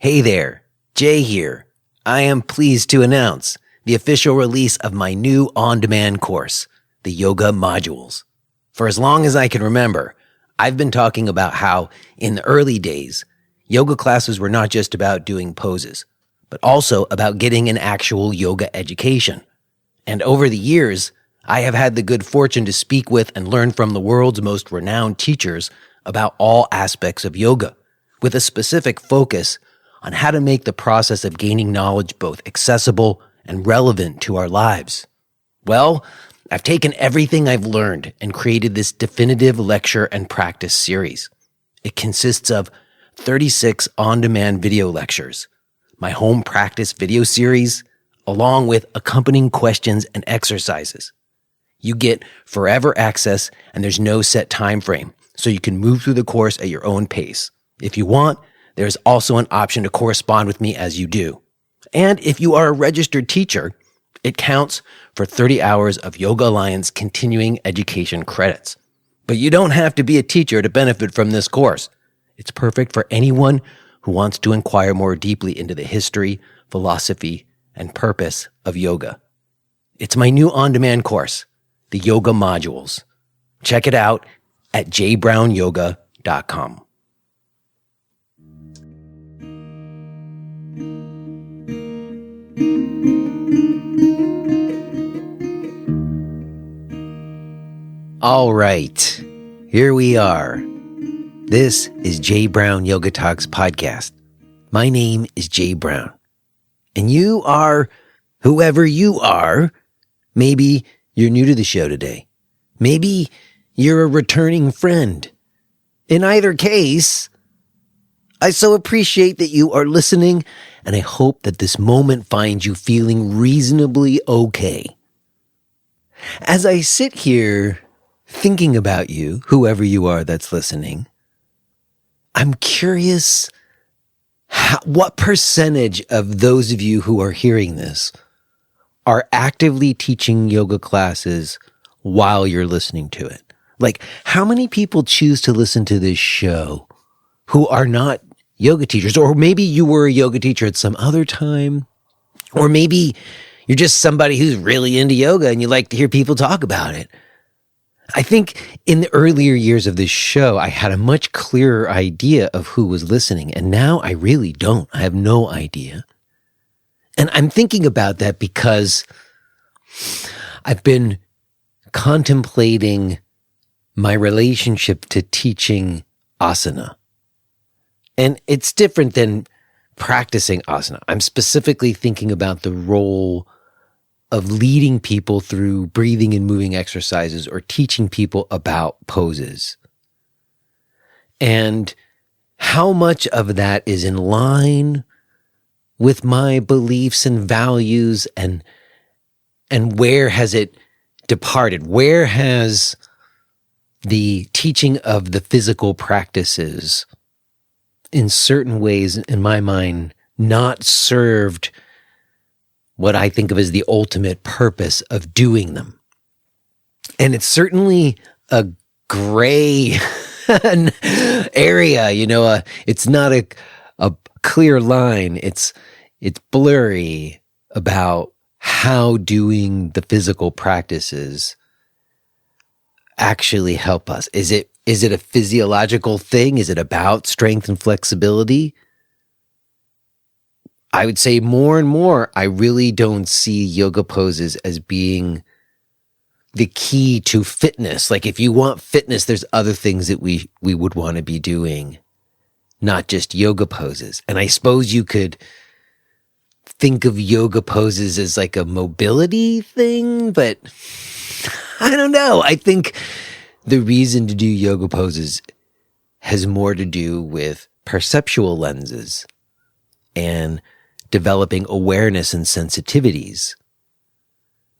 Hey there, Jay here. I am pleased to announce the official release of my new on-demand course, the Yoga Modules. For as long as I can remember, I've been talking about how in the early days, yoga classes were not just about doing poses, but also about getting an actual yoga education. And over the years, I have had the good fortune to speak with and learn from the world's most renowned teachers about all aspects of yoga, with a specific focus on how to make the process of gaining knowledge both accessible and relevant to our lives. Well, I've taken everything I've learned and created this definitive lecture and practice series. It consists of 36 on-demand video lectures, my home practice video series, along with accompanying questions and exercises. You get forever access and there's no set time frame, so you can move through the course at your own pace. If you want, there's also an option to correspond with me as you do. And if you are a registered teacher, it counts for 30 hours of Yoga Alliance continuing education credits. But you don't have to be a teacher to benefit from this course. It's perfect for anyone who wants to inquire more deeply into the history, philosophy, and purpose of yoga. It's my new on-demand course, the Yoga Modules. Check it out at jbrownyoga.com. All right, here we are. This is Jay Brown Yoga Talks podcast. My name is Jay Brown, and you are whoever you are. Maybe you're new to the show today. Maybe you're a returning friend. In either case, I so appreciate that you are listening, and I hope that this moment finds you feeling reasonably okay. As I sit here thinking about you, whoever you are that's listening, I'm curious what percentage of those of you who are hearing this are actively teaching yoga classes while you're listening to it. Like, how many people choose to listen to this show who are not yoga teachers? Or maybe you were a yoga teacher at some other time, or maybe you're just somebody who's really into yoga and you like to hear people talk about it. I think in the earlier years of this show, I had a much clearer idea of who was listening, and now I really don't. I have no idea. And I'm thinking about that because I've been contemplating my relationship to teaching asana. And it's different than practicing asana. I'm specifically thinking about the role of leading people through breathing and moving exercises or teaching people about poses. And how much of that is in line with my beliefs and values, and where has it departed? Where has the teaching of the physical practices in certain ways, in my mind, not served what I think of as the ultimate purpose of doing them? And it's certainly a gray area, it's not a clear line. It's blurry about how doing the physical practices actually help us. Is it a physiological thing? Is it about strength and flexibility? I would say more and more, I really don't see yoga poses as being the key to fitness. Like, if you want fitness, there's other things that we would want to be doing, not just yoga poses. And I suppose you could think of yoga poses as like a mobility thing, but I don't know. I think the reason to do yoga poses has more to do with perceptual lenses and developing awareness and sensitivities.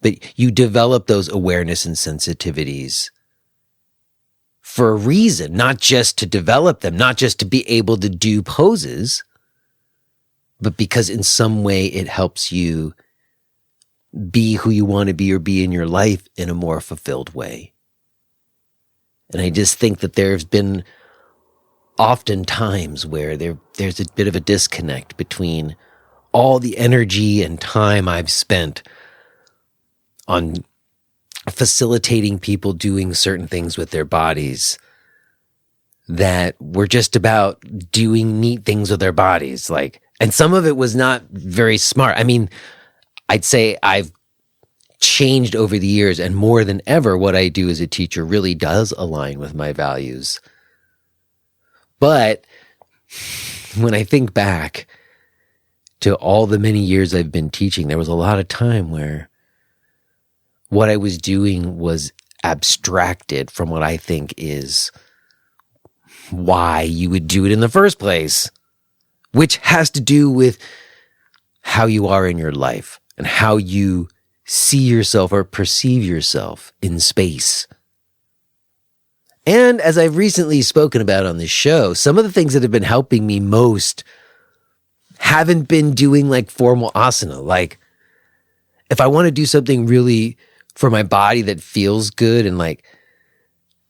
But you develop those awareness and sensitivities for a reason, not just to develop them, not just to be able to do poses, but because in some way it helps you be who you want to be or be in your life in a more fulfilled way. And I just think that there's been often times where there's a bit of a disconnect between all the energy and time I've spent on facilitating people doing certain things with their bodies that were just about doing neat things with their bodies. And some of it was not very smart. I mean, I'd say I've changed over the years, and more than ever, what I do as a teacher really does align with my values. But when I think back to all the many years I've been teaching, there was a lot of time where what I was doing was abstracted from what I think is why you would do it in the first place, which has to do with how you are in your life and how you see yourself or perceive yourself in space. And as I've recently spoken about on this show, some of the things that have been helping me most haven't been doing formal asana. If I want to do something really for my body that feels good and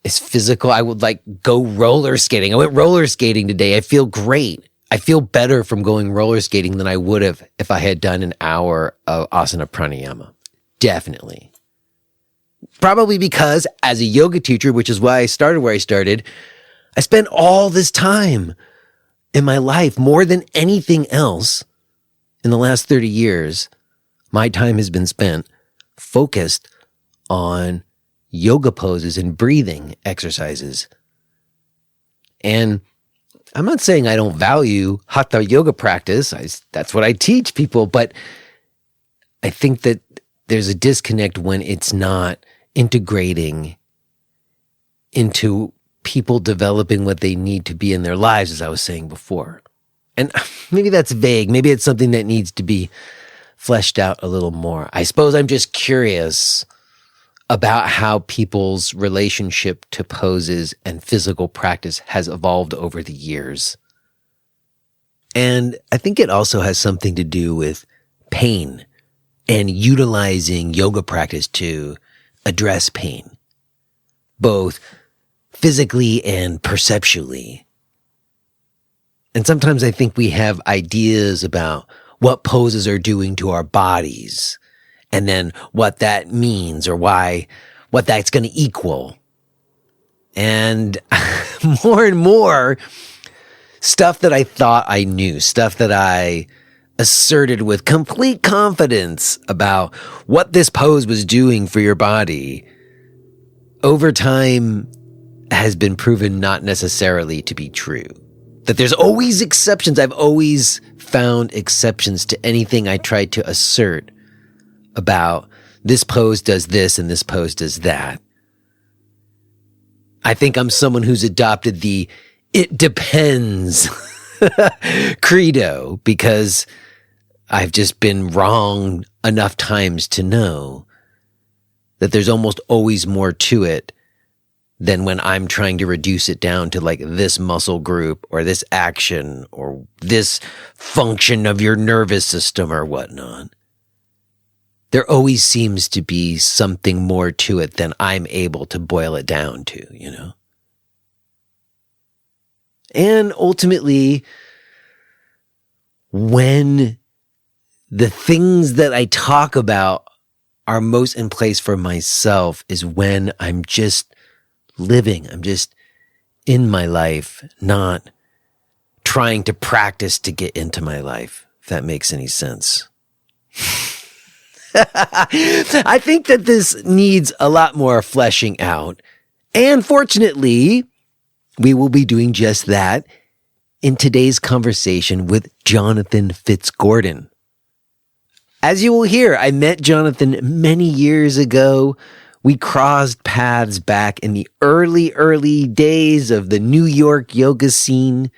is physical, I would go roller skating. I went roller skating today. I feel great. I feel better from going roller skating than I would have if I had done an hour of asana pranayama. Definitely. Probably because as a yoga teacher, which is why I started where I started, I spent all this time in my life, more than anything else in the last 30 years, my time has been spent focused on yoga poses and breathing exercises. And I'm not saying I don't value hatha yoga practice. That's what I teach people, but I think that there's a disconnect when it's not integrating into people developing what they need to be in their lives, as I was saying before. And maybe that's vague. Maybe it's something that needs to be fleshed out a little more. I suppose I'm just curious about how people's relationship to poses and physical practice has evolved over the years. And I think it also has something to do with pain and utilizing yoga practice to address pain, both physically and perceptually. And sometimes I think we have ideas about what poses are doing to our bodies, and then what that means or what that's going to equal. And more and more stuff that I thought I knew, stuff that I asserted with complete confidence about what this pose was doing for your body, over time has been proven not necessarily to be true. That there's always exceptions. I've always found exceptions to anything I tried to assert about this pose does this and this pose does that. I think I'm someone who's adopted the "it depends" credo because I've just been wrong enough times to know that there's almost always more to it than when I'm trying to reduce it down to this muscle group or this action or this function of your nervous system or whatnot. There always seems to be something more to it than I'm able to boil it down to, And ultimately, when the things that I talk about are most in place for myself is when I'm just living. I'm just in my life, not trying to practice to get into my life, if that makes any sense. I think that this needs a lot more fleshing out. And fortunately, we will be doing just that in today's conversation with Jonathan FitzGordon. As you will hear, I met Jonathan many years ago. We crossed paths back in the early days of the New York yoga scene.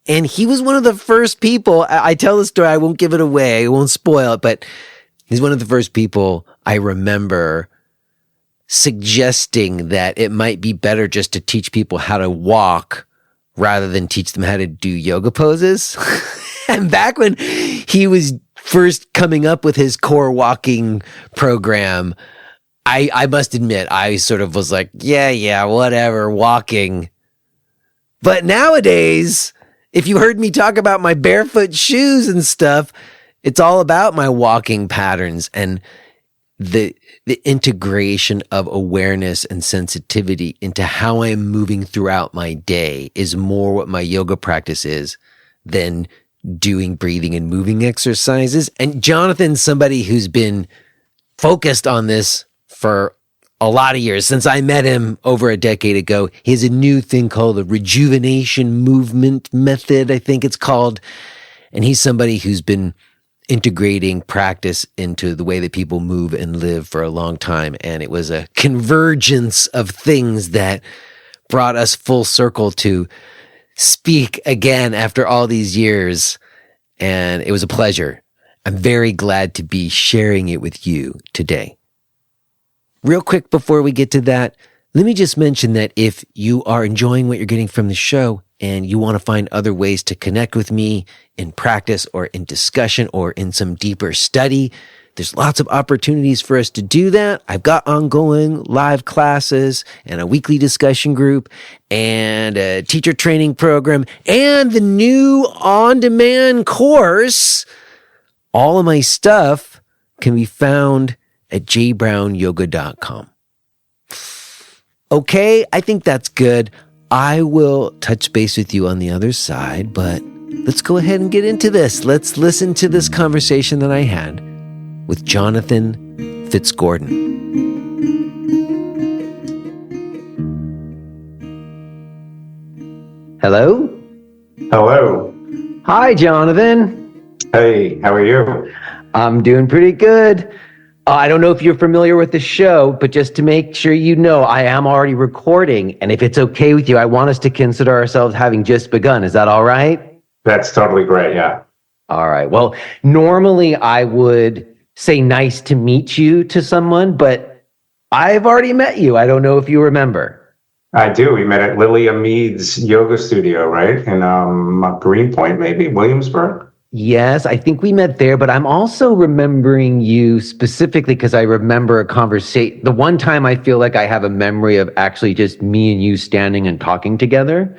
And he was one of the first people, I tell the story, I won't give it away, I won't spoil it, but he's one of the first people I remember suggesting that it might be better just to teach people how to walk rather than teach them how to do yoga poses. And back when he was first coming up with his CoreWalking program, I must admit, I sort of was like, yeah, whatever, walking. But nowadays, if you heard me talk about my barefoot shoes and stuff, it's all about my walking patterns and the integration of awareness and sensitivity into how I'm moving throughout my day is more what my yoga practice is than doing breathing and moving exercises. And Jonathan's somebody who's been focused on this for a lot of years. Since I met him over a decade ago, he has a new thing called the Rejuvenation movement method, I think it's called. And he's somebody who's been integrating practice into the way that people move and live for a long time. And it was a convergence of things that brought us full circle to speak again after all these years. And it was a pleasure. I'm very glad to be sharing it with you today. Real quick before we get to that, let me just mention that if you are enjoying what you're getting from the show and you want to find other ways to connect with me in practice or in discussion or in some deeper study, there's lots of opportunities for us to do that. I've got ongoing live classes and a weekly discussion group and a teacher training program and the new on-demand course. All of my stuff can be found at jbrownyoga.com. Okay, I think that's good. I will touch base with you on the other side, but let's go ahead and get into this. Let's listen to this conversation that I had with Jonathan FitzGordon. Hello? Hello. Hi, Jonathan. Hey, how are you? I'm doing pretty good. I don't know if you're familiar with the show, but just to make sure you know, I am already recording. And if it's okay with you, I want us to consider ourselves having just begun. Is that all right? That's totally great, yeah. All right. Well, normally I would say nice to meet you to someone, but I've already met you. I don't know if you remember. I do. We met at Lilia Mead's yoga studio, right? In Greenpoint, maybe? Williamsburg? Yes, I think we met there, but I'm also remembering you specifically because I remember a conversation. The one time I feel like I have a memory of actually just me and you standing and talking together.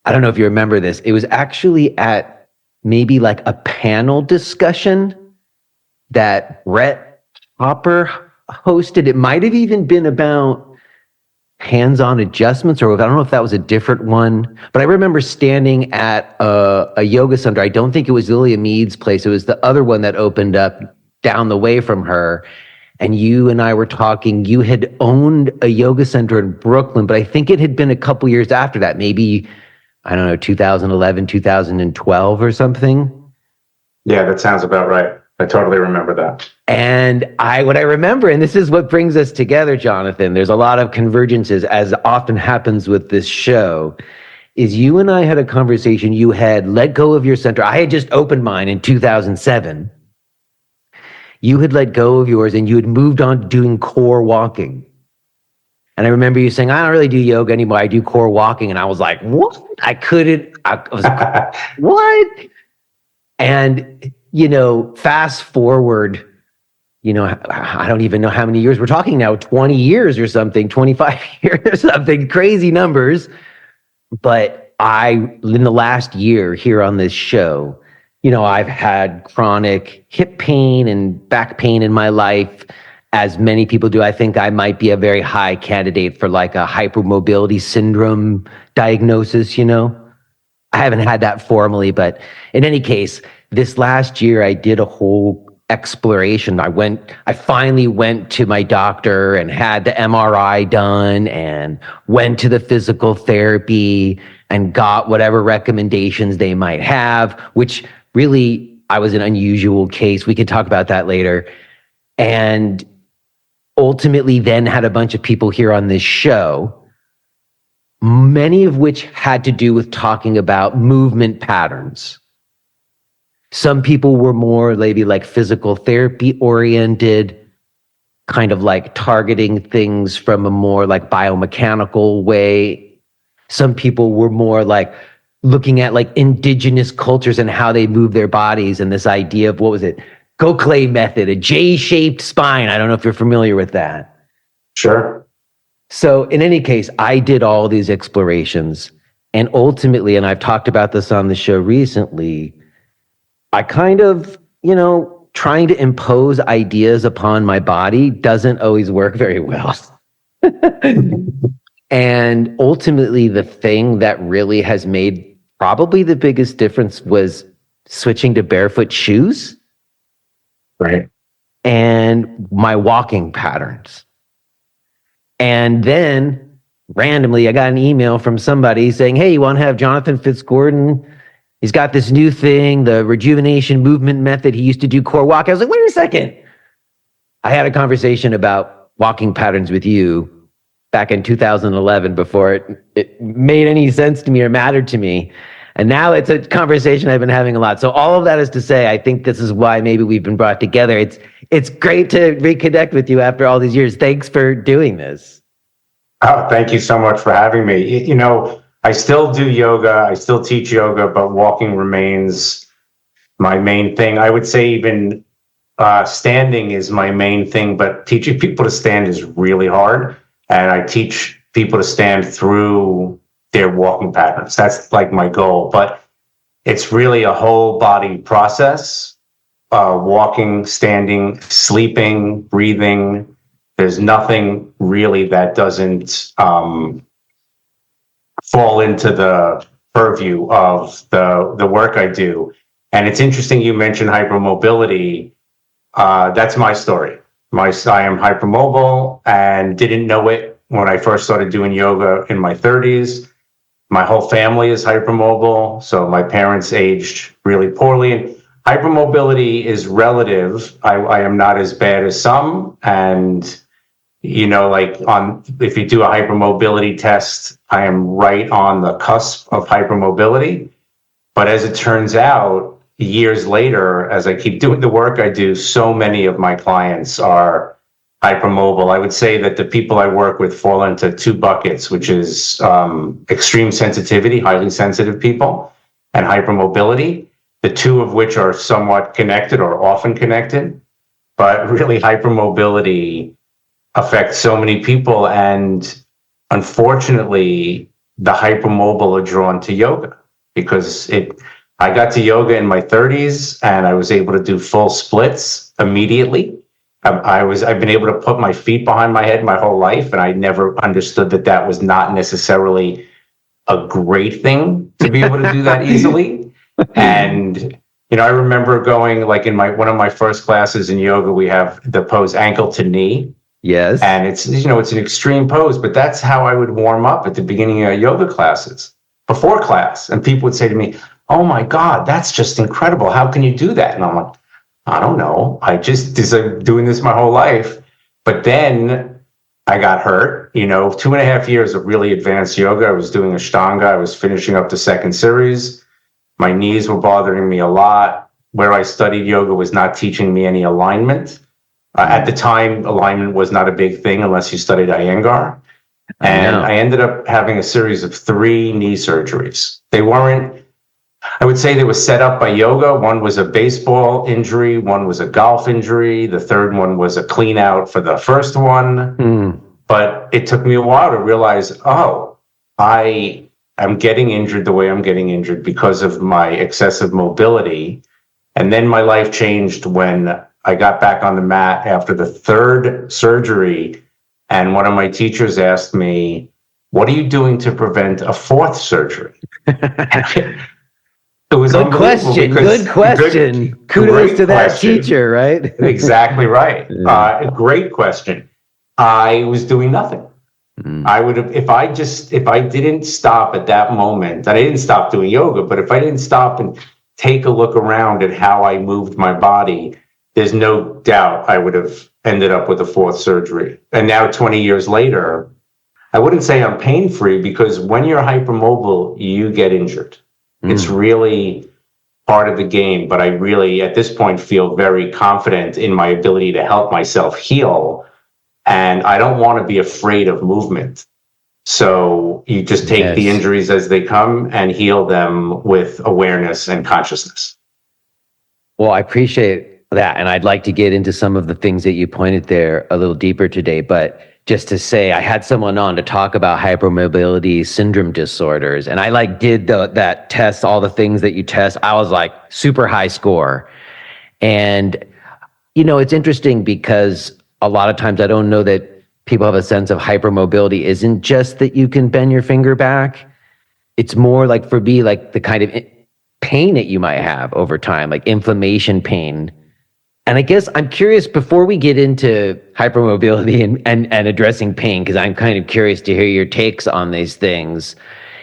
I don't know if you remember this. It was actually at maybe like a panel discussion that Brett Hopper hosted. It might have even been about hands-on adjustments, or I don't know if that was a different one, but I remember standing at a yoga center. I don't think it was Lilia Mead's place. It was the other one that opened up down the way from her. And you and I were talking. You had owned a yoga center in Brooklyn, but I think it had been a couple years after that, maybe, I don't know, 2011, 2012 or something. Yeah, that sounds about right. I totally remember that. And what I remember, and this is what brings us together, Jonathan, there's a lot of convergences, as often happens with this show, is you and I had a conversation. You had let go of your center. I had just opened mine in 2007. You had let go of yours and you had moved on to doing CoreWalking. And I remember you saying, I don't really do yoga anymore. I do CoreWalking. And I was like, what? I was like, what? And, fast forward, I don't even know how many years we're talking now, 20 years or something, 25 years or something, crazy numbers. But in the last year here on this show, I've had chronic hip pain and back pain in my life, as many people do. I think I might be a very high candidate for like a hypermobility syndrome diagnosis, I haven't had that formally, but in any case, this last year I did a whole exploration. I finally went to my doctor and had the MRI done and went to the physical therapy and got whatever recommendations they might have, which really, I was an unusual case. We could talk about that later. And ultimately then had a bunch of people here on this show, many of which had to do with talking about movement patterns. Some people were more maybe like physical therapy oriented, kind of like targeting things from a more like biomechanical way. Some people were more like looking at like indigenous cultures and how they move their bodies, and this idea of, what was it? Gokle method, a J-shaped spine. I don't know if you're familiar with that. Sure. So in any case, I did all these explorations, And ultimately, and I've talked about this on the show recently, I kind of, trying to impose ideas upon my body doesn't always work very well. And ultimately, the thing that really has made probably the biggest difference was switching to barefoot shoes. Right. And my walking patterns. And then randomly, I got an email from somebody saying, hey, you want to have Jonathan FitzGordon? He's got this new thing, the Rejuvenation movement method. He used to do CoreWalking. I was like, wait a second. I had a conversation about walking patterns with you back in 2011 before it made any sense to me or mattered to me. And now it's a conversation I've been having a lot. So all of that is to say, I think this is why maybe we've been brought together. It's great to reconnect with you after all these years. Thanks for doing this. Oh, thank you so much for having me. I still do yoga. I still teach yoga, but walking remains my main thing. I would say even standing is my main thing, but teaching people to stand is really hard. And I teach people to stand through their walking patterns. That's like my goal, but it's really a whole body process. Walking, standing, sleeping, breathing. There's nothing really that doesn't fall into the purview of the work I do. And it's interesting you mentioned hypermobility. That's my story. I am hypermobile and didn't know it when I first started doing yoga in my 30s. My whole family is hypermobile, so my parents aged really poorly. And hypermobility is relative. I am not as bad as some, and if you do a hypermobility test, I am right on the cusp of hypermobility. But as it turns out, years later, as I keep doing the work I do, so many of my clients are hypermobile. I would say that the people I work with fall into two buckets, which is extreme sensitivity, highly sensitive people, and hypermobility, the two of which are somewhat connected or often connected. But really, hypermobility affects so many people. And unfortunately, the hypermobile are drawn to yoga because I got to yoga in my 30s and I was able to do full splits immediately. I've been able to put my feet behind my head my whole life, and I never understood that was not necessarily a great thing to be able to do that easily. And I remember going in one of my first classes in yoga, we have the pose ankle to knee. Yes. And it's an extreme pose, but that's how I would warm up at the beginning of yoga classes before class. And people would say to me, oh my God, that's just incredible. How can you do that? And I'm like, I don't know. I'm doing this my whole life. But then I got hurt, 2.5 years of really advanced yoga. I was doing Ashtanga. I was finishing up the second series. My knees were bothering me a lot. Where I studied yoga was not teaching me any alignment. At the time, alignment was not a big thing unless you studied Iyengar. And I ended up having a series of 3 knee surgeries. I would say they were set up by yoga. One was a baseball injury. One was a golf injury. The third one was a clean out for the first one. But it took me a while to realize, I am getting injured the way I'm getting injured because of my excessive mobility. And then my life changed when I got back on the mat after the 3rd surgery. And one of my teachers asked me, what are you doing to prevent a 4th surgery? It was good question. Good question. Kudos to that teacher, right? Exactly right. Great question. I was doing nothing. I would have, if I didn't stop at that moment, and I didn't stop doing yoga, but if I didn't stop and take a look around at how I moved my body, there's no doubt I would have ended up with a 4th surgery. And now 20 years later, I wouldn't say I'm pain-free because when you're hypermobile, you get injured. It's really part of the game, but I really, at this point, feel very confident in my ability to help myself heal. And I don't want to be afraid of movement. So you just take the injuries as they come and heal them with awareness and consciousness. Well, I appreciate that. And I'd like to get into some of the things that you pointed there a little deeper today. But just to say I had someone on to talk about hypermobility syndrome disorders, and I like did that test, all the things that you test. I was like super high score. And it's interesting because a lot of times I don't know that people have a sense of hypermobility isn't just that you can bend your finger back. It's more like, for me, like the kind of pain that you might have over time, like inflammation pain. And I guess I'm curious, before we get into hypermobility and addressing pain, because I'm kind of curious to hear your takes on these things.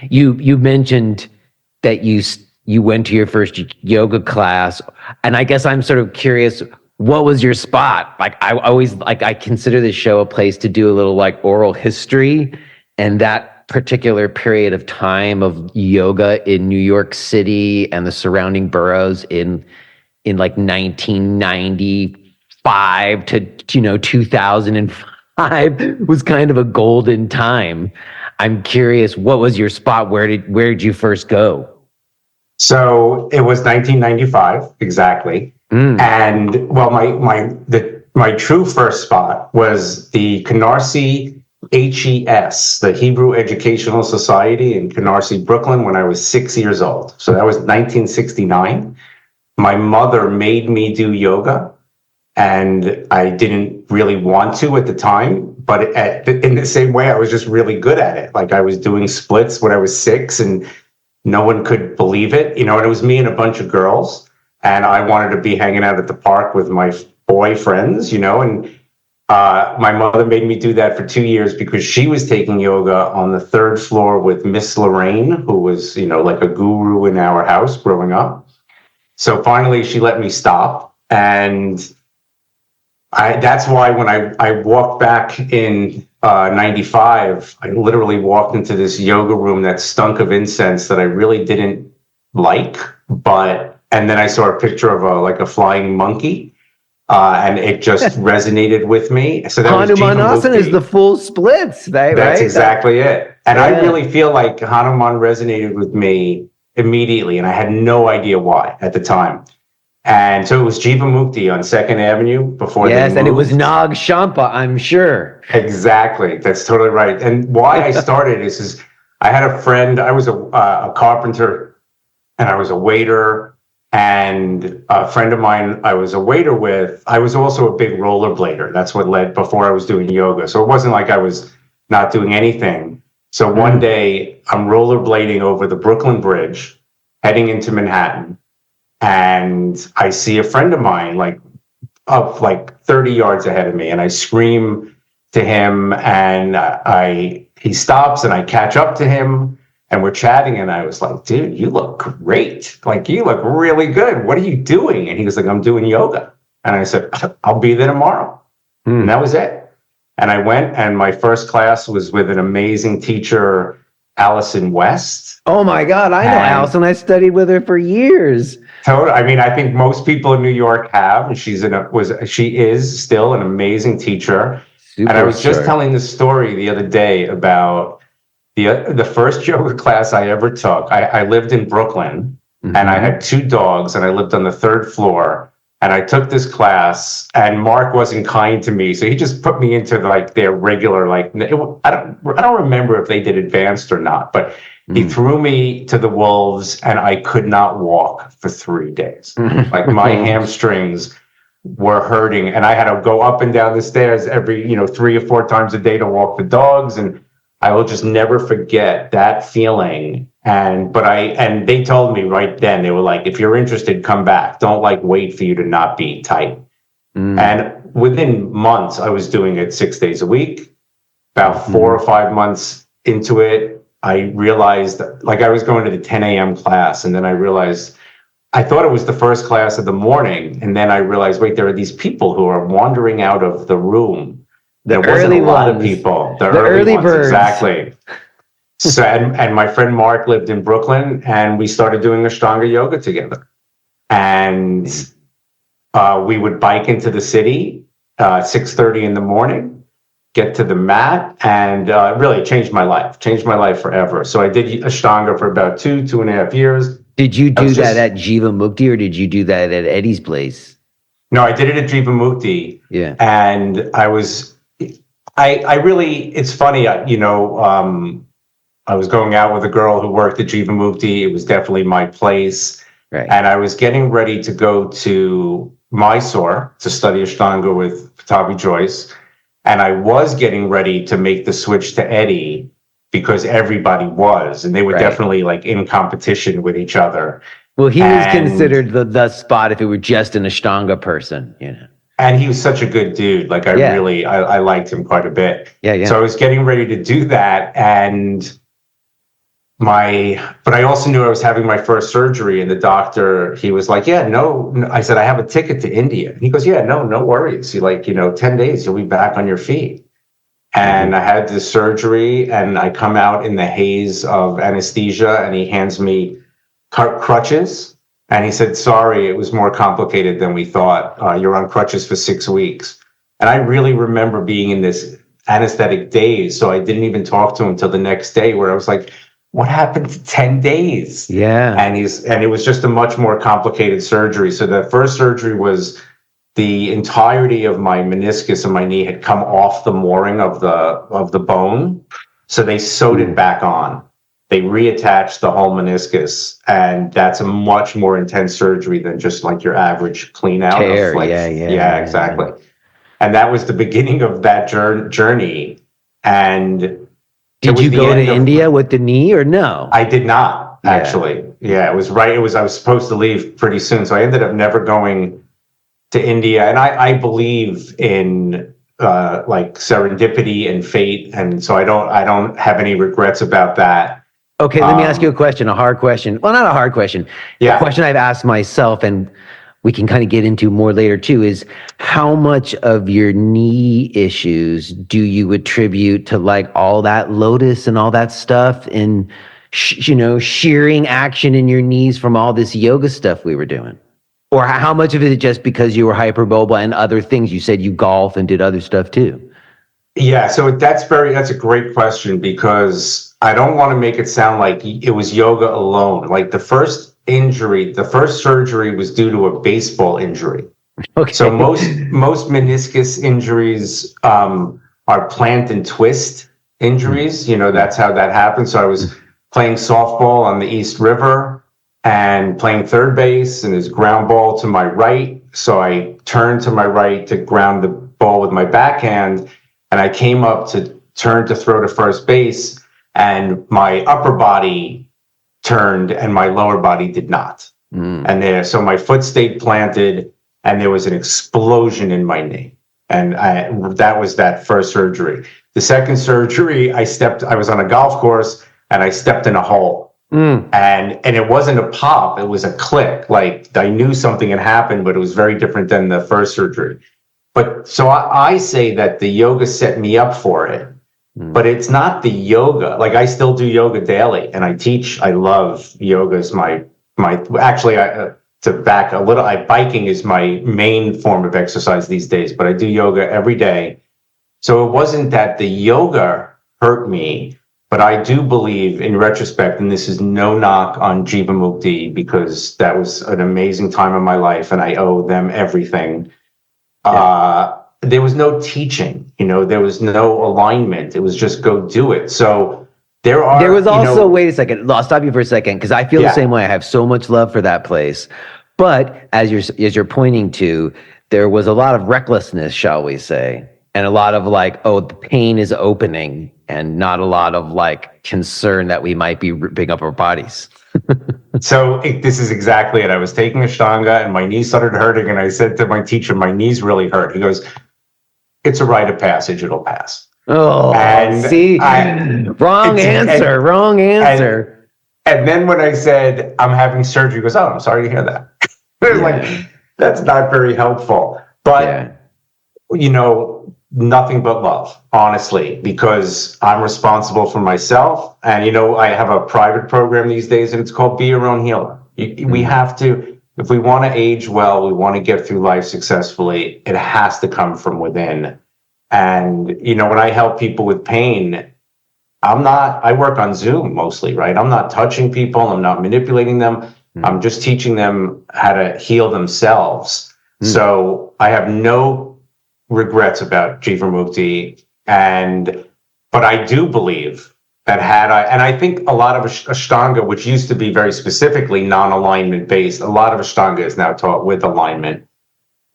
You mentioned that you went to your first yoga class, and I guess I'm sort of curious, what was your spot? Like, I always, like, I consider this show a place to do a little like oral history, and that particular period of time of yoga in New York City and the surrounding boroughs in like 1995 to 2005 was kind of a golden time. I'm curious, what was your spot? Where did you first go? So it was 1995 exactly, and well, my true first spot was the Canarsie HES, the Hebrew Educational Society in Canarsie, Brooklyn, when I was 6 years old. So that was 1969. My mother made me do yoga, and I didn't really want to at the time, but in the same way, I was just really good at it. Like, I was doing splits when I was 6, and no one could believe it, and it was me and a bunch of girls, and I wanted to be hanging out at the park with my boy friends, and my mother made me do that for 2 years because she was taking yoga on the third floor with Miss Lorraine, who was, like a guru in our house growing up. So finally, she let me stop, and that's why when I walked back in 95, I literally walked into this yoga room that stunk of incense that I really didn't like, and then I saw a picture of a flying monkey, and it just resonated with me. So that Hanumanasana is the full splits, right? That's exactly it. And I really feel like Hanuman resonated with me immediately, and I had no idea why at the time. And so it was Jivamukti on 2nd Avenue before they moved. And it was Nag Shampa, I'm sure. Exactly. That's totally right. And why I started is I had a friend, I was a carpenter, and I was a waiter, and a friend of mine I was a waiter with, I was also a big rollerblader. That's what led before I was doing yoga. So it wasn't like I was not doing anything. So one day I'm rollerblading over the Brooklyn Bridge, heading into Manhattan, and I see a friend of mine up 30 yards ahead of me, and I scream to him, and he stops, and I catch up to him, and we're chatting, and I was like, dude, you look great. Like, you look really good. What are you doing? And he was like, I'm doing yoga. And I said, I'll be there tomorrow. And that was it. And I went, and my first class was with an amazing teacher, Allison West. Oh my God, I know Allison. I studied with her for years. Totally. I mean, I think most people in New York have, and she is still an amazing teacher. And I was just telling the story the other day about the first yoga class I ever took. I lived in Brooklyn, and I had 2 dogs, and I lived on the 3rd floor. And I took this class, and Mark wasn't kind to me, so he just put me into their regular, I don't remember if they did advanced or not, but he threw me to the wolves, and I could not walk for 3 days. Like, my hamstrings were hurting, and I had to go up and down the stairs every 3 or 4 times a day to walk the dogs, and I will just never forget that feeling. And they told me right then, they were like, if you're interested, come back. Don't wait for you to not be tight. And within months, I was doing it 6 days a week. About 4 or 5 months into it, I realized I was going to the 10 a.m. class. And then I realized, I thought it was the first class of the morning. And then I realized, wait, there are these people who are wandering out of the room. There wasn't a lot of people. The early ones, birds. Exactly. So, and my friend Mark lived in Brooklyn, and we started doing Ashtanga yoga together. And we would bike into the city 6:30 in the morning, get to the mat, and it really changed my life forever. So I did Ashtanga for about 2.5 years. Did you do that at Jivamukti, or did you do that at Eddie's place? No, I did it at Jivamukti. Yeah. And I really, it's funny, I was going out with a girl who worked at Rejuvenation. It was definitely my place. Right. And I was getting ready to go to Mysore to study Ashtanga with Patabi Joyce. And I was getting ready to make the switch to Eddie because everybody was. And they were definitely like in competition with each other. Well, he was considered the spot if it were just an Ashtanga person, you know. And he was such a good dude. Like I liked him quite a bit. Yeah. So I was getting ready to do that. And but I also knew I was having my first surgery, and the doctor, he was like, yeah, no. I said, I have a ticket to India. He goes, yeah, no worries. He 10 days, you'll be back on your feet. And I had this surgery, and I come out in the haze of anesthesia, and he hands me crutches. And he said, sorry, it was more complicated than we thought. You're on crutches for 6 weeks. And I really remember being in this anesthetic daze. So I didn't even talk to him until the next day, where I was like, what happened to 10 days? Yeah. And it was just a much more complicated surgery. So the first surgery was the entirety of my meniscus and my knee had come off the mooring of the bone. So they sewed it back on. They reattached the whole meniscus, and that's a much more intense surgery than just like your average clean out. Tear. Yeah, exactly. And that was the beginning of that journey. And did you go to India with the knee or no? I did not, actually. Yeah, it was right. I was supposed to leave pretty soon. So I ended up never going to India. And I believe in like serendipity and fate. And so I don't have any regrets about that. Okay, let me ask you a question, a hard question. Well, not a hard question. Yeah. A question I've asked myself, and we can kind of get into more later too, is how much of your knee issues do you attribute to like all that lotus and all that stuff and, shearing action in your knees from all this yoga stuff we were doing? Or how much of it is just because you were hypermobile and other things? You said you golf and did other stuff too. Yeah, so that's a great question, because I don't want to make it sound like it was yoga alone. Like the first surgery was due to a baseball injury. Okay. So most meniscus injuries are plant and twist injuries. That's how that happens. So I was playing softball on the East River and playing third base, and there's ground ball to my right. So I turned to my right to ground the ball with my backhand, and I came up to turn to throw to first base, and my upper body turned and my lower body did not. And so my foot stayed planted, and there was an explosion in my knee. And that was that first surgery. The second surgery, I was on a golf course and I stepped in a hole. And it wasn't a pop, it was a click. Like I knew something had happened, but it was very different than the first surgery. But so I say that the yoga set me up for it. But it's not the yoga. Like I still do yoga daily, and I teach. I love yoga. Is my actually to back a little. Biking is my main form of exercise these days, but I do yoga every day. So it wasn't that the yoga hurt me, but I do believe, in retrospect, and this is no knock on Jivamukti, because that was an amazing time in my life, and I owe them everything. There was no teaching, there was no alignment. It was just go do it. So there was also, wait a second, I'll stop you for a second, because I feel the same way. I have so much love for that place. But as you're pointing to, there was a lot of recklessness, shall we say, and a lot of like, the pain is opening, and not a lot of like concern that we might be ripping up our bodies. So this is exactly it. I was taking Ashtanga and my knee started hurting, and I said to my teacher, my knees really hurt. He goes, it's a rite of passage, it'll pass. Oh, and see, wrong answer. And then when I said, I'm having surgery, he goes, oh, I'm sorry to hear that. It was like, that's not very helpful. But, nothing but love, honestly, because I'm responsible for myself. And, I have a private program these days, and it's called Be Your Own Healer. We have to, if we want to age well, we want to get through life successfully, it has to come from within. And, when I help people with pain, I work on Zoom mostly, right? I'm not touching people. I'm not manipulating them. I'm just teaching them how to heal themselves. So I have no regrets about Jivamukti. But I do believe that and I think a lot of Ashtanga, which used to be very specifically non-alignment based, a lot of Ashtanga is now taught with alignment.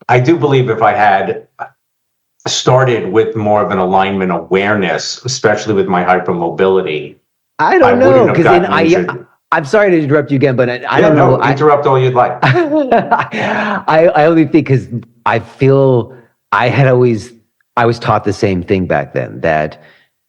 I do believe if I had started with more of an alignment awareness, especially with my hypermobility, I don't know, wouldn't have gotten injured. I'm sorry to interrupt you again, but I don't know. Interrupt all you'd like. I only think because I feel I was taught the same thing back then, that,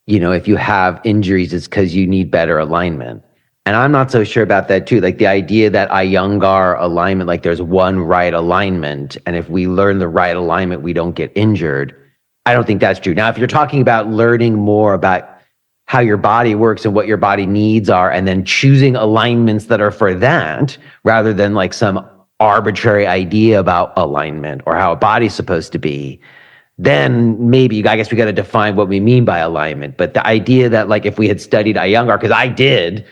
if you have injuries, it's because you need better alignment. And I'm not so sure about that too. Like the idea that Iyengar alignment, like there's one right alignment, and if we learn the right alignment, we don't get injured. I don't think that's true. Now, if you're talking about learning more about how your body works and what your body needs are, and then choosing alignments that are for that, rather than like some arbitrary idea about alignment or how a body's supposed to be, then maybe, I guess we got to define what we mean by alignment. But the idea that like if we had studied Iyengar, because I did,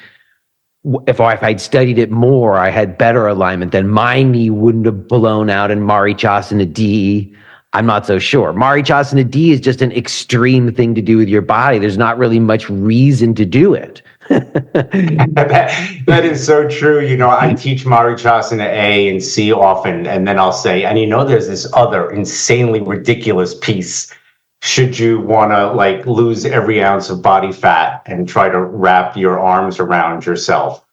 if I'd studied it more, I had better alignment, then my knee wouldn't have blown out in Marichasana D. I'm not so sure. Marichasana D is just an extreme thing to do with your body. There's not really much reason to do it. that is so true. I teach Marichasana A and C often, and then I'll say, and there's this other insanely ridiculous piece. Should you want to like lose every ounce of body fat and try to wrap your arms around yourself?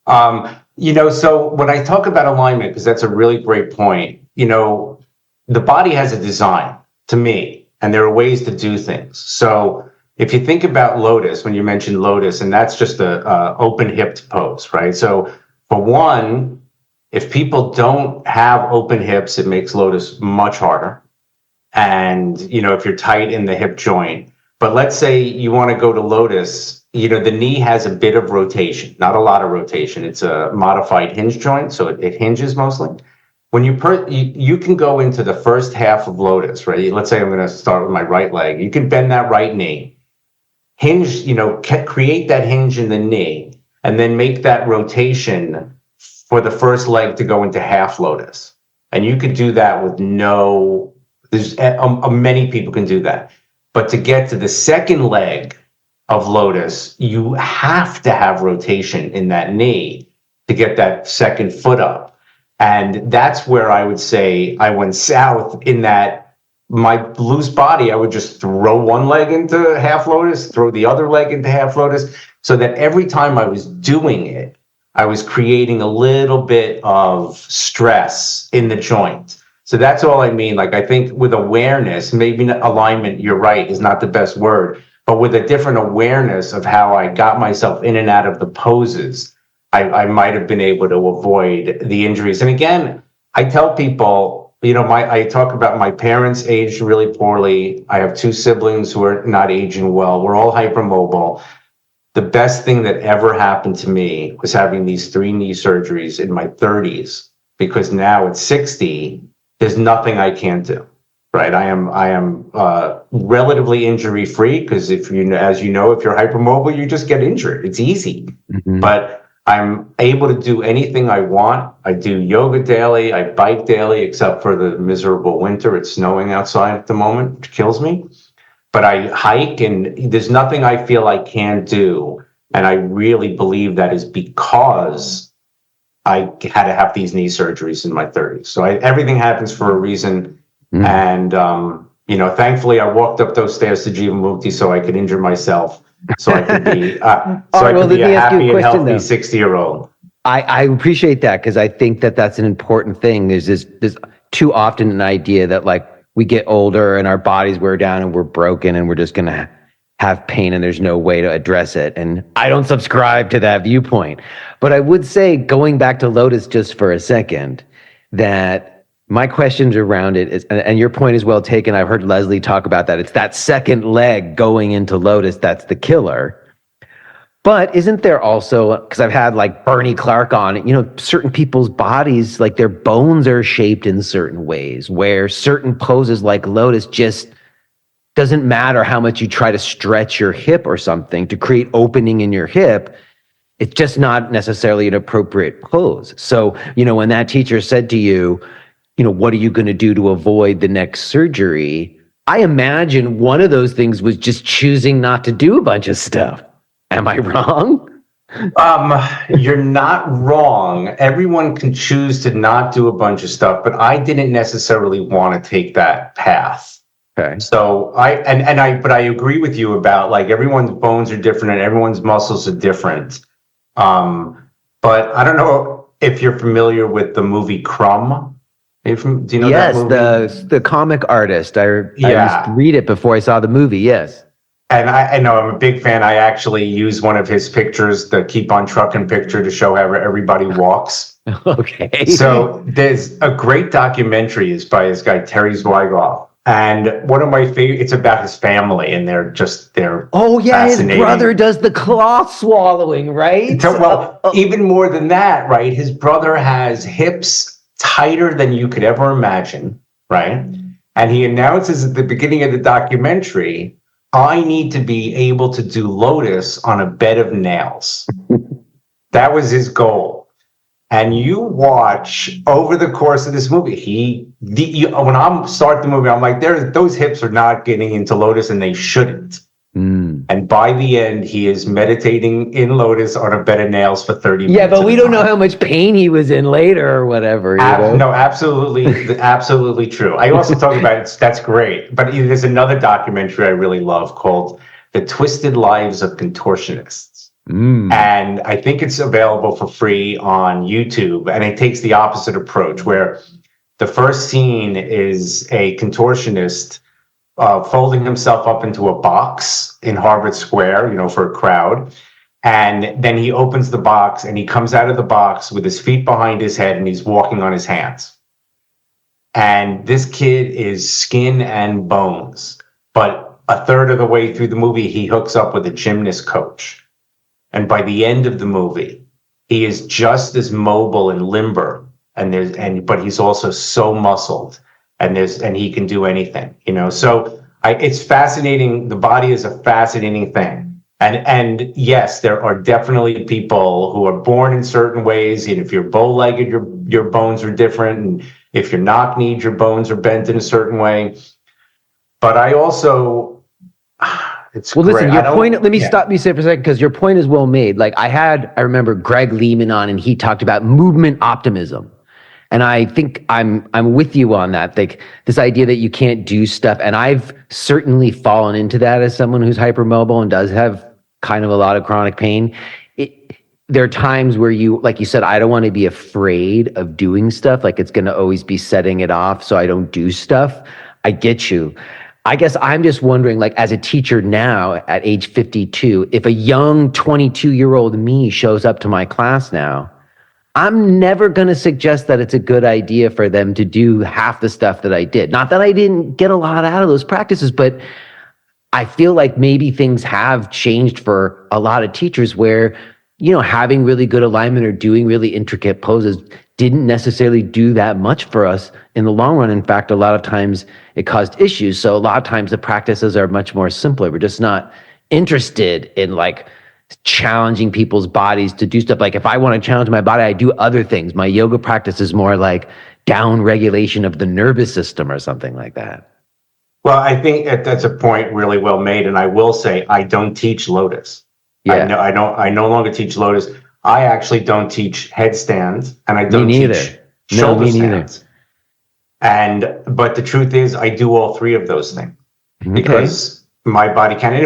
So when I talk about alignment, because that's a really great point, the body has a design to me, and there are ways to do things. So if you think about lotus, when you mentioned lotus, and that's just a open hipped pose, right? So for one, if people don't have open hips, it makes lotus much harder. And, if you're tight in the hip joint, but let's say you want to go to lotus, the knee has a bit of rotation, not a lot of rotation. It's a modified hinge joint, so it hinges mostly. When you can go into the first half of lotus, right? Let's say I'm going to start with my right leg. You can bend that right knee, hinge, create that hinge in the knee, and then make that rotation for the first leg to go into half lotus. And you could do that with many people can do that. But to get to the second leg of lotus, you have to have rotation in that knee to get that second foot up. And that's where I would say I went south, in that my loose body, I would just throw one leg into half lotus, throw the other leg into half lotus, so that every time I was doing it, I was creating a little bit of stress in the joint. So that's all I mean. Like, I think with awareness, maybe alignment, you're right, is not the best word, but with a different awareness of how I got myself in and out of the poses, I might have been able to avoid the injuries. And again, I tell people, I talk about my parents aged really poorly. I have two siblings who are not aging well. We're all hypermobile. The best thing that ever happened to me was having these 3 knee surgeries in my 30s, because now at 60, there's nothing I can't do. Right. I am relatively injury free, because as you know, if you're hypermobile, you just get injured. It's easy. Mm-hmm. But I'm able to do anything I want. I do yoga daily. I bike daily, except for the miserable winter. It's snowing outside at the moment, which kills me. But I hike, and there's nothing I feel I can't do. And I really believe that is because I had to have these knee surgeries in my 30s. So everything happens for a reason. Mm. And, thankfully I walked up those stairs to Jivamukti so I could injure myself. So I could be, a happy and healthy 60-year-old. I appreciate that, because I think that that's an important thing. There's too often an idea that like we get older and our bodies wear down and we're broken and we're just going to have pain and there's no way to address it. And I don't subscribe to that viewpoint. But I would say, going back to Lotus just for a second, that my questions around it is, and your point is well taken. I've heard Leslie talk about that. It's that second leg going into Lotus that's the killer. But isn't there also, because I've had like Bernie Clark on, certain people's bodies, like their bones are shaped in certain ways, where certain poses like Lotus just doesn't matter how much you try to stretch your hip or something to create opening in your hip. It's just not necessarily an appropriate pose. So, when that teacher said to you, what are you going to do to avoid the next surgery? I imagine one of those things was just choosing not to do a bunch of stuff. Am I wrong? You're not wrong. Everyone can choose to not do a bunch of stuff, but I didn't necessarily want to take that path. Okay. So but I agree with you about like everyone's bones are different and everyone's muscles are different. But I don't know if you're familiar with the movie Crumb. Do you know that movie? Yes, the comic artist. I used to read it before I saw the movie. Yes. And I know I'm a big fan. I actually use one of his pictures, the Keep on Trucking picture, to show how everybody walks. Okay. So there's a great documentary is by this guy, Terry Zweighoff. And one of my favorite, it's about his family, and they're his brother does the cloth swallowing, right? Well, even more than that, right? His brother has hips tighter than you could ever imagine, right? And he announces at the beginning of the documentary, I need to be able to do lotus on a bed of nails. That was his goal. And you watch over the course of this movie, when I start the movie, I'm like, those hips are not getting into lotus, and they shouldn't. And by the end, he is meditating in lotus on a bed of nails for 30 minutes. Yeah, but we don't know how much pain he was in later or whatever. No, absolutely true. I also talk about it. That's great. But there's another documentary I really love called The Twisted Lives of Contortionists. And I think it's available for free on YouTube. And it takes the opposite approach, where the first scene is a contortionist folding himself up into a box in Harvard Square, for a crowd. And then he opens the box and he comes out of the box with his feet behind his head and he's walking on his hands. And this kid is skin and bones. But a third of the way through the movie, he hooks up with a gymnast coach. And by the end of the movie, he is just as mobile and limber, but he's also so muscled, and he can do anything, So it's fascinating. The body is a fascinating thing, and yes, there are definitely people who are born in certain ways. And if you're bow-legged, your bones are different, and if you're knock-kneed, your bones are bent in a certain way. But I also. Listen, your point, let me stop you for a second, because your point is well made. Like I remember Greg Lehman on, and he talked about movement optimism. And I think I'm with you on that. Like this idea that you can't do stuff. And I've certainly fallen into that as someone who's hypermobile and does have kind of a lot of chronic pain. There are times where like you said, I don't want to be afraid of doing stuff. Like it's going to always be setting it off so I don't do stuff. I get you. I guess I'm just wondering, like, as a teacher now at age 52, if a young 22-year-old me shows up to my class now, I'm never going to suggest that it's a good idea for them to do half the stuff that I did. Not that I didn't get a lot out of those practices, but I feel like maybe things have changed for a lot of teachers where, having really good alignment or doing really intricate poses didn't necessarily do that much for us in the long run. In fact, a lot of times it caused issues. So a lot of times the practices are much more simpler. We're just not interested in like challenging people's bodies to do stuff. Like if I want to challenge my body, I do other things. My yoga practice is more like down regulation of the nervous system or something like that. Well, I think that's a point really well made. And I will say, I don't teach Lotus. Yeah. I no longer teach Lotus. I actually don't teach headstands, and I don't teach shoulder stands. But the truth is, I do all three of those things because my body can. And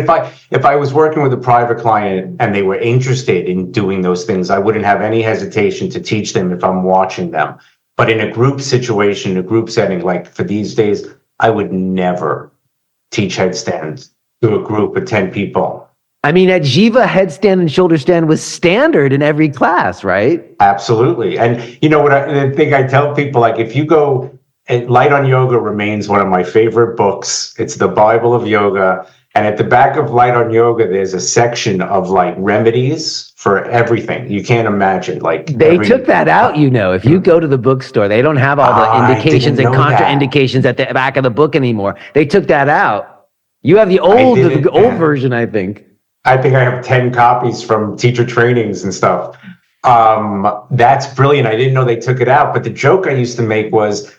if I was working with a private client and they were interested in doing those things, I wouldn't have any hesitation to teach them if I'm watching them. But in a group situation, a group setting, like for these days, I would never teach headstands to a group of 10 people. I mean, at Jiva, headstand and shoulder stand was standard in every class, right? Absolutely. And the thing I tell people, like if you go, Light on Yoga remains one of my favorite books. It's the Bible of yoga. And at the back of Light on Yoga, there's a section of like remedies for everything. You can't imagine. Like they took that out, If you go to the bookstore, they don't have all the indications and contraindications at the back of the book anymore. They took that out. You have the old version, I think. I think I have 10 copies from teacher trainings and stuff. That's brilliant. I didn't know they took it out. But the joke I used to make was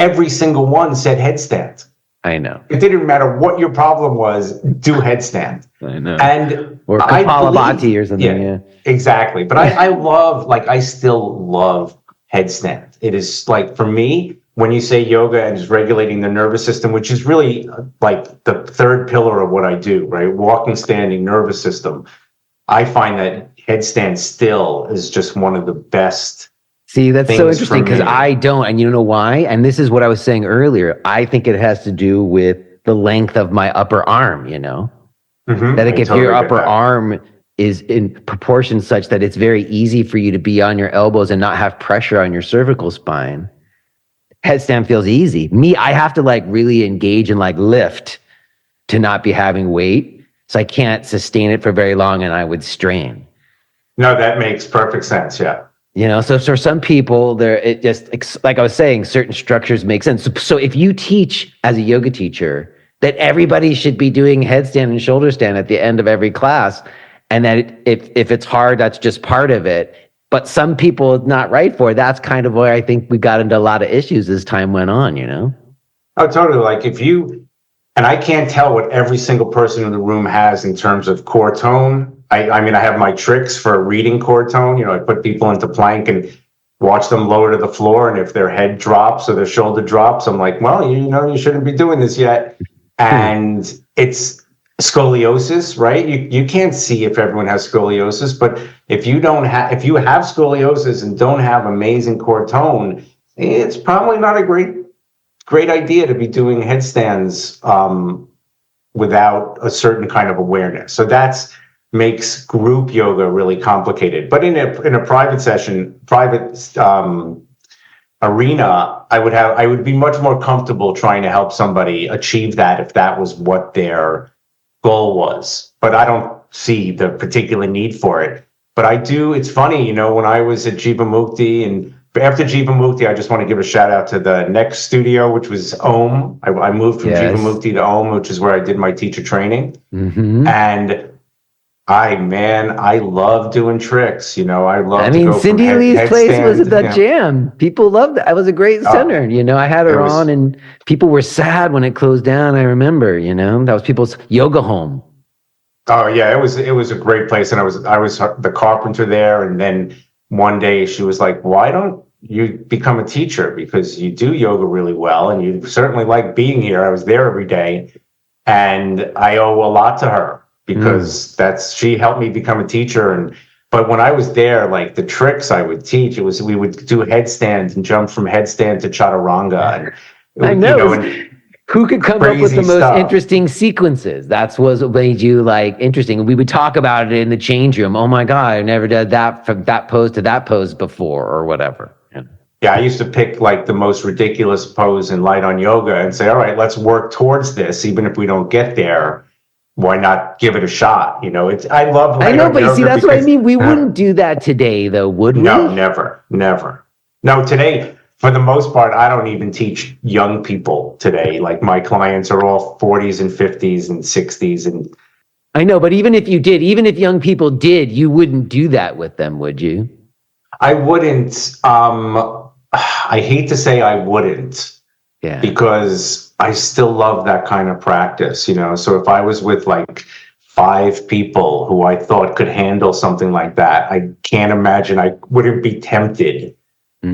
every single one said headstand. I know. It didn't matter what your problem was, do headstand. I know. And or Kapalabhati or something. Yeah, exactly. But I love, like, I still love headstand. It is like, for me, when you say yoga and just regulating the nervous system, which is really like the third pillar of what I do, right? Walking, standing, nervous system. I find that headstand still is just one of the best. See, that's so interesting because I don't, and you know why? And this is what I was saying earlier. I think it has to do with the length of my upper arm, you know? Mm-hmm. That like if your upper arm is in proportion such that it's very easy for you to be on your elbows and not have pressure on your cervical spine, headstand feels easy. Me, I have to like really engage and like lift to not be having weight. So I can't sustain it for very long and I would strain. No, that makes perfect sense. Yeah. You know, so for some people, it just, like I was saying, certain structures make sense. So if you teach as a yoga teacher that everybody should be doing headstand and shoulder stand at the end of every class, and that if it's hard, that's just part of it. But some people it's not right for it. That's kind of where I think we got into a lot of issues as time went on, you know? Oh, totally. Like and I can't tell what every single person in the room has in terms of core tone. I mean, I have my tricks for reading core tone. You know, I put people into plank and watch them lower to the floor. And if their head drops or their shoulder drops, I'm like, well, you know, you shouldn't be doing this yet. And it's scoliosis, right? You can't see if everyone has scoliosis, but if you have scoliosis and don't have amazing core tone, it's probably not a great idea to be doing headstands without a certain kind of awareness. So makes group yoga really complicated. But in a private session, arena, I would be much more comfortable trying to help somebody achieve that if that was what their goal was. But I don't see the particular need for it. But I do. It's funny, you know, when I was at Jivamukti, and after Jivamukti, I just want to give a shout out to the next studio, which was Om. I moved from Jivamukti to Om, which is where I did my teacher training. Mm-hmm. And I love doing tricks. You know, I mean, Cindy Lee's place was at that jam. People loved it. It was a great center. You know, I had her on, and people were sad when it closed down. I remember, you know, that was people's yoga home. Oh yeah, it was a great place, and I was the carpenter there. And then one day she was like, "Why don't you become a teacher? Because you do yoga really well, and you certainly like being here." I was there every day, and I owe a lot to her. Because she helped me become a teacher. But when I was there, like the tricks I would teach, we would do headstands and jump from headstand to chaturanga. And I know. Who could come up with the most interesting sequences? That's what made you like interesting. We would talk about it in the change room. Oh my God, I never did that from that pose to that pose before, or whatever. Yeah, I used to pick like the most ridiculous pose in light on yoga and say, all right, let's work towards this, even if we don't get there. Why not give it a shot? You know, I know, but you see, that's what I mean. We wouldn't do that today, though, would we? No, never. No, today, for the most part, I don't even teach young people today. Like my clients are all 40s and 50s and 60s. And I know, but even if young people did, you wouldn't do that with them, would you? I wouldn't. I hate to say I wouldn't. Yeah. Because I still love that kind of practice, you know. So if I was with like 5 people who I thought could handle something like that, I can't imagine I wouldn't be tempted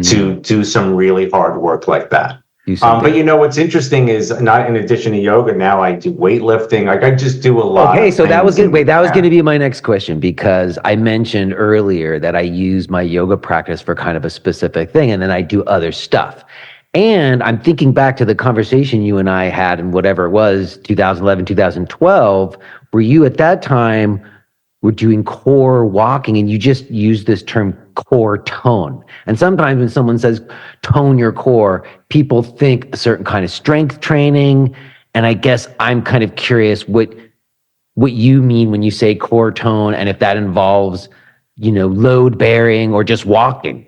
to do some really hard work like that. But you know what's interesting is, not in addition to yoga, now I do weightlifting. Like I just do a lot. Okay, so that was good. Wait, that was going to be my next question, because I mentioned earlier that I use my yoga practice for kind of a specific thing, and then I do other stuff. And I'm thinking back to the conversation you and I had in whatever it was, 2011, 2012, where you at that time were doing core walking, and you just used this term core tone. And sometimes when someone says tone your core, people think a certain kind of strength training. And I guess I'm kind of curious what you mean when you say core tone, and if that involves, you know, load bearing or just walking.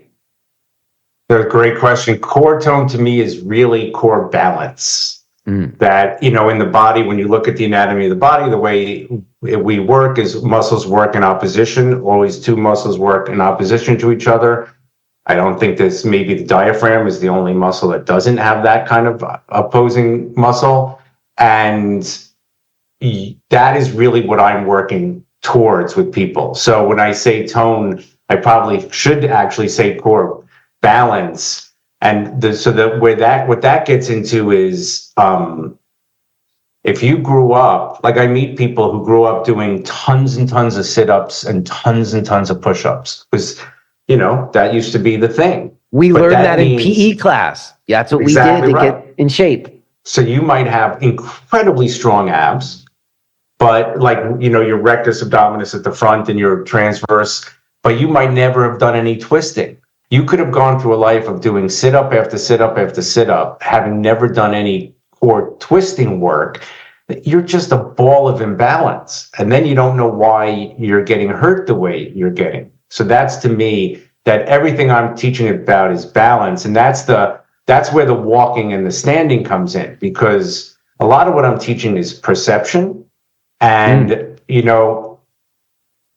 That's a great question. Core tone to me is really core balance. That, you know, in the body, when you look at the anatomy of the body, the way we work is muscles work in opposition. Always 2 muscles work in opposition to each other. I don't think maybe the diaphragm is the only muscle that doesn't have that kind of opposing muscle. And that is really what I'm working towards with people. So when I say tone, I probably should actually say core balance. And what that gets into is, if you grew up, like I meet people who grew up doing tons and tons of sit-ups and tons of push-ups, because, that used to be the thing. We learned that in PE class. That's what we did to get in shape. So you might have incredibly strong abs, but your rectus abdominis at the front and your transverse, but you might never have done any twisting. You could have gone through a life of doing sit-up after sit-up after sit-up, having never done any core twisting work. You're just a ball of imbalance. And then you don't know why you're getting hurt the way you're getting. So that's, to me, that everything I'm teaching about is balance. And that's where the walking and the standing comes in, because a lot of what I'm teaching is perception. And,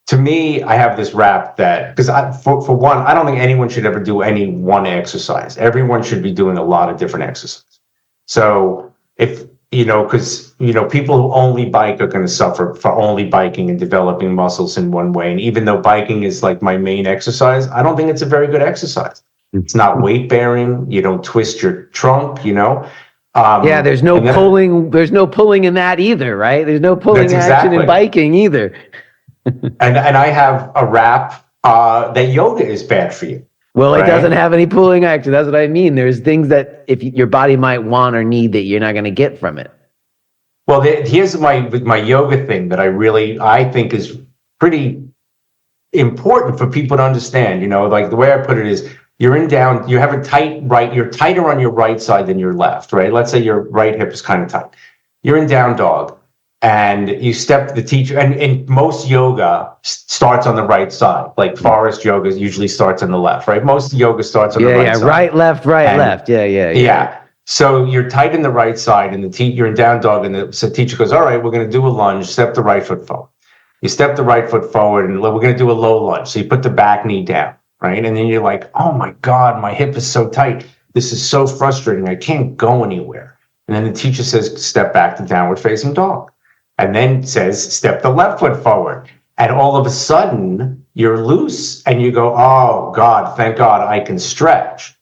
to me, I have this rap that, because for one, I don't think anyone should ever do any one exercise. Everyone should be doing a lot of different exercises. So if, because, people who only bike are going to suffer for only biking and developing muscles in one way. And even though biking is like my main exercise, I don't think it's a very good exercise. It's not weight bearing. You don't twist your trunk, there's no pulling. There's no pulling in that either, right? There's no pulling action in biking either. and I have a rap that yoga is bad for you. Well, right? It doesn't have any pulling action. That's what I mean. There's things that if your body might want or need that you're not going to get from it. Well, here's my yoga thing that I think is pretty important for people to understand. Like the way I put it is, you have a tight right, you're tighter on your right side than your left, right? Let's say your right hip is kind of tight. You're in down dog. And you step the teacher, and most yoga starts on the right side. Like forest yoga usually starts on the left, right? Most yoga starts on the right side. Yeah, right, left, right, left. Yeah. So you're tight in the right side, and you're in down dog, and the teacher goes, all right, we're going to do a lunge. Step the right foot forward. You step the right foot forward, and we're going to do a low lunge. So you put the back knee down, right? And then you're like, oh my God, my hip is so tight. This is so frustrating. I can't go anywhere. And then the teacher says, step back to downward facing dog. And then says, step the left foot forward. And all of a sudden, you're loose and you go, oh God, thank God I can stretch.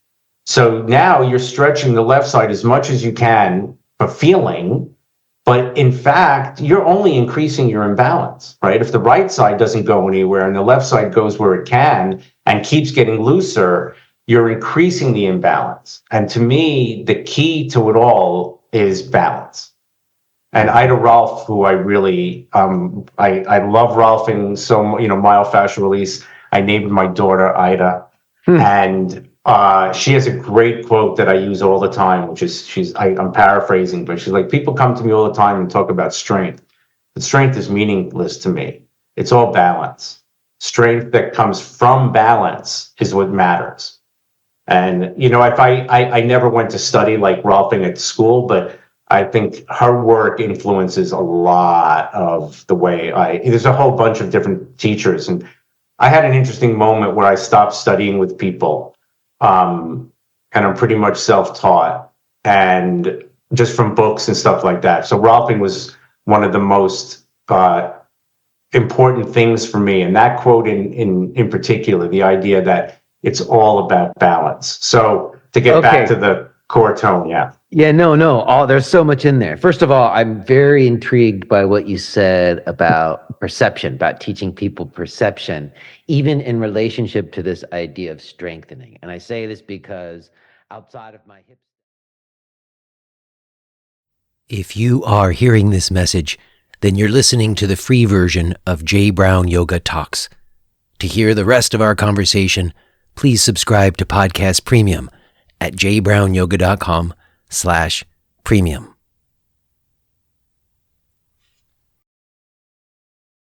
So now you're stretching the left side as much as you can for feeling, but in fact, you're only increasing your imbalance, right? If the right side doesn't go anywhere and the left side goes where it can and keeps getting looser, you're increasing the imbalance. And to me, the key to it all is balance. And Ida Rolf, who I really, I love Rolfing so, myofascial release. I named my daughter Ida. And she has a great quote that I use all the time, which is, I'm paraphrasing, but she's like, people come to me all the time and talk about strength. But strength is meaningless to me. It's all balance. Strength that comes from balance is what matters. And, if I never went to study like Rolfing at school, but I think her work influences a lot of the way there's a whole bunch of different teachers. And I had an interesting moment where I stopped studying with people. And I'm pretty much self-taught and just from books and stuff like that. So Rolfing was one of the most important things for me. And that quote in particular, the idea that it's all about balance. So to get back to the core tone, yeah. Yeah, no. There's so much in there. First of all, I'm very intrigued by what you said about perception, about teaching people perception, even in relationship to this idea of strengthening. And I say this because outside of my hips. If you are hearing this message, then you're listening to the free version of Jay Brown Yoga Talks. To hear the rest of our conversation, please subscribe to Podcast Premium at jbrownyoga.com/premium.